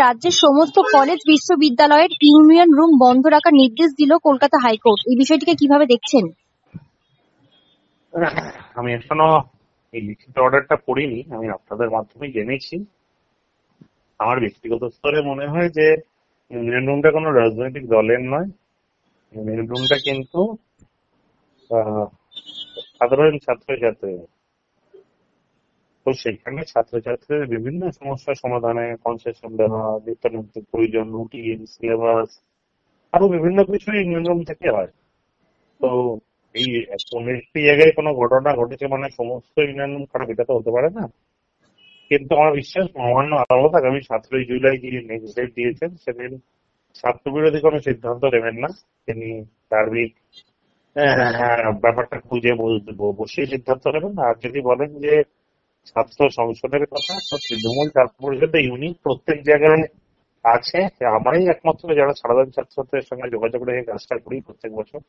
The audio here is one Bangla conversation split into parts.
রাজ্যের সমস্ত কলেজ বিশ্ববিদ্যালয়ের ইউনিয়ন রুম বন্ধ রাখার নির্দেশ দিল কলকাতা হাইকোর্ট। এই বিষয়টিকে কিভাবে দেখছেন? আমি এখনো এই লিখিত অর্ডারটা পড়িনি, আমি আপনাদের মাধ্যমে জেনেছি। আমার ব্যক্তিগত স্তরে মনে হয় যে ইউনিয়ন রুমটা কোনো রাজনৈতিক দলের নয়। ইউনিয়ন রুমটা কিন্তু আহ, সাধারণ ছাত্রছাত্রী। তো সেখানে ছাত্রছাত্রীদের বিভিন্ন সমস্যার সমাধানে কনসেশন দেওয়া, নিত্য প্রয়োজন, রুটিন, সিলেবাস, আরো বিভিন্ন কিছু ইউনিয়ন রুম থেকে হয়। তো এই কোনো একটি জায়গায় কোনো ঘটনা ঘটেছে মানে সমস্ত ইউনিয়ন রুম খারাপ, এটা তো হতে পারে না। কিন্তু আমার বিশ্বাস মহামান্য আদালত আগামী 7ই জুলাই যিনি নেক্সট ডেট দিয়েছেন সেদিন ছাত্র বিরোধী কোনো সিদ্ধান্ত নেবেন না। তিনি সার্বিক ব্যাপারটা খুঁজে বসে সিদ্ধান্ত নেবেন। আর যদি বলেন যে ছাত্র সংসদের কথা, তো তৃণমূল ছাত্র পরিষদের ইউনিট প্রত্যেক জায়গায় আছে। আমরাই একমাত্র যারা সাধারণ ছাত্রদের সঙ্গে যোগাযোগ রেখে কাজটা করি প্রত্যেক বছর।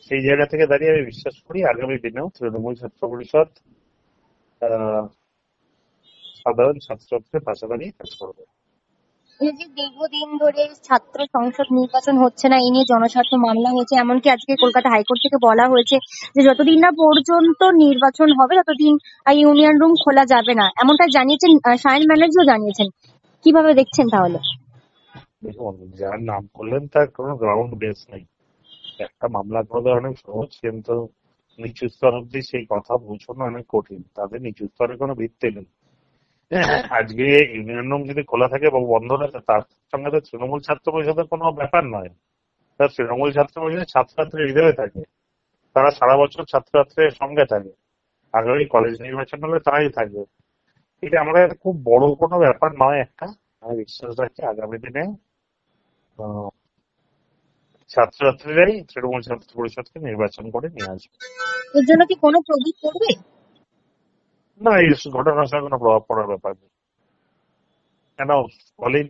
সেই জায়গা থেকে দাঁড়িয়ে আমি বিশ্বাস করি আগামী দিনেও তৃণমূল ছাত্র পরিষদ সাধারণ ছাত্রদের পাশে দাঁড়িয়ে কাজ করবে। এই যে দীর্ঘদিন ধরে ছাত্র সংসদ নির্বাচন হচ্ছে না, এই নিয়ে জনস্বার্থ মামলা হয়েছে। এমনকি আজকে কলকাতা হাইকোর্ট থেকে বলা হয়েছে যে যতদিন না পর্যন্ত নির্বাচন হবে ততদিন ইউনিয়ন রুম খোলা যাবে না, এমনটাই জানিয়েছেন। সায়ন ব্যানার্জিও জানিয়েছেন। কিভাবে দেখছেন তাহলে? দেখুন, যার নাম করলেন তার কোনো গ্রাউন্ড বেস নেই। একটা মামলা করলে অনেক সহজ, কিন্তু নিচু স্তর অব্দি সেই কথা পৌঁছানো অনেক কঠিন। তাদের নিচু স্তরে কোনো ভিত্তি নেই। আজকে ইউনিয়ন রুম যদি খোলা থাকে বা বন্ধ থাকে তার সঙ্গে তো তৃণমূল ছাত্র পরিষদের কোনো ব্যাপার নয়। তার তৃণমূল ছাত্র পরিষদের ছাত্রছাত্রী হৃদয়ে থাকে, তারা সারা বছর ছাত্রছাত্রীর সঙ্গে থাকে। আগামী কলেজ নির্বাচন হলে তারাই থাকবে। এটা আমাদের খুব বড় কোনো ব্যাপার নয়। আমি বিশ্বাস রাখি আগামী দিনে ছাত্রছাত্রীরাই তৃণমূল ছাত্র পরিষদকে নির্বাচন করে নিয়ে আসবে। এর জন্য কি কোনো প্রভাব পড়বে? না, এই ঘটনার সঙ্গে কোনো প্রভাব পড়ার ব্যাপার নেই। কেন কলেজ,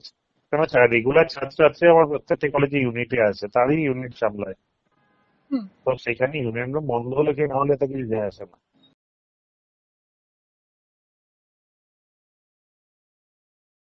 কেন রেগুলার ছাত্রছাত্রী আমার প্রত্যেকটি কলেজে ইউনিটে আছে, তারই ইউনিট সামলায়। তো সেখানে ইউনিয়ন বন্ধ হলে কি না হলে তো কিছু যায় আসে না।